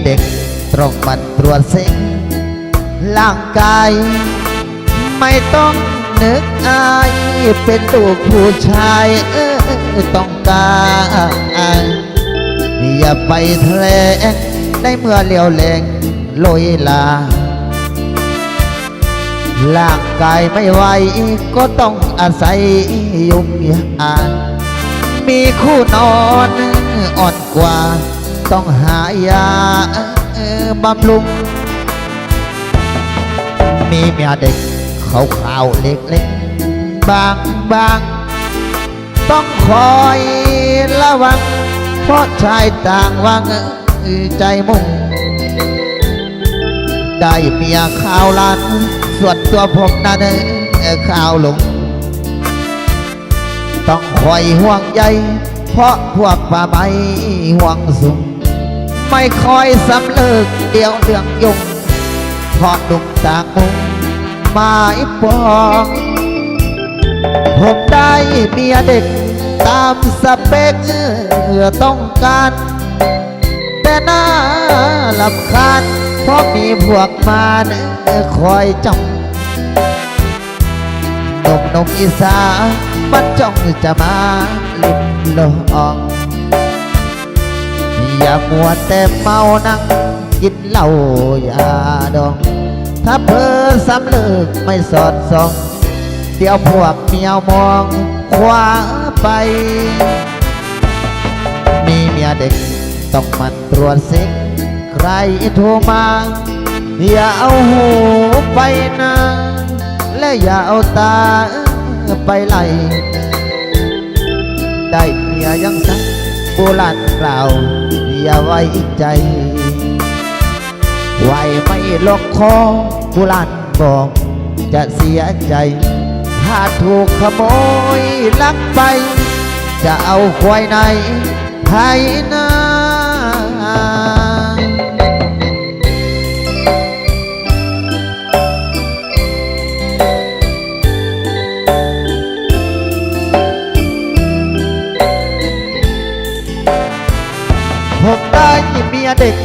เด็กตรงมันตรวจเซ็งร่างกายไม่ต้องนึกอายเป็นลูกผู้ชายต้องการอย่าไปทะเลได้เมื่อเลี้ยวแรงลอยลาร่างกายไม่ไหวก็ต้องอาศัยยุ่งยากมีคู่นอนอ่อนกว่าต้องหายาบำรุงมีเมียเด็กขาวๆเล็กๆบางต้องคอยระวังเพราะชายต่างวังใจมุ่งได้เมียข้าวล้านส่วนตัวผมนั้นข้าวหลงต้องคอยห่วงใยเพราะพวกป่าใบห่วงสูงไม่คอยสำเลิกเดี๋ยวเรื่องยุ่งพอดุกตากมุงหมายปองผมได้เมียเด็กตามสเปคต้องการแต่น่าลำคาญเพราะมีพวกมารคอยจ้องนมอีสานมันจ้องจะมาลิ้มลองอย่ามัวแต่เมานั่งกินเหล้าอย่าดองถ้าเพ้อสำเลิกไม่สอดส่องเดี๋ยวพวกเมียวมองขวาไปมีเมียเด็กต้องมันตรวจเซ็กใครโทรมาอย่าเอาหูไปนะและอย่าเอาตาไปไล่ได้เมียยังสักโบราณกล่าวอย่าไว้ใจไว้ไม่ล็อกคอโบราณบอกจะเสียใจถ้าถูกขโมยลักไปจะเอาควายไหนไทยนาผมได้เมียเด็ก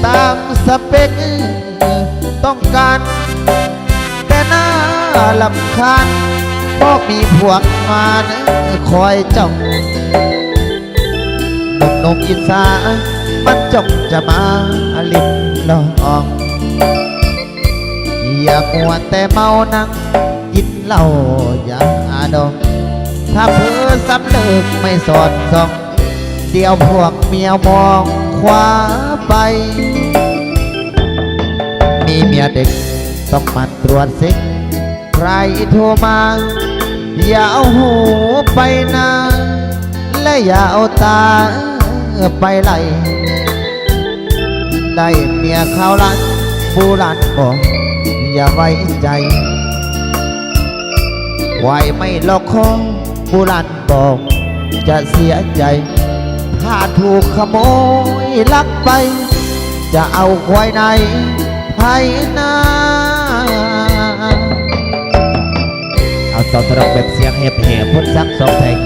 ตามสเปคต้องการแต่น่าลำคาญเพราะมีพวกมารคอยจ้องนมอีสานมันจ้องจะมาลิ้มลองอย่ามัวแต่เมานั่งกินเหล้าอย่าดองถ้าเพ้อสำเลิกไม่สอดส่องเดี๋ยวพวกเมียมองขวาไปมีเมียเด็กต้องมันตรวจเซ็กใครโทรมาอย่าเอาหูไปนะและอย่าเอาตาไปไล่ได้เมียข้าวล้านผู้ล้านบอกอย่าไว้ใจไว้ไม่ล็อกคอผู้ล้านบอกจะเสียใจถ้าถูกขโมยลักไปจะเอาควายไหนให้นาเอาต่อตรงแบบเสียงเห็บๆพ้นซักสองเพลง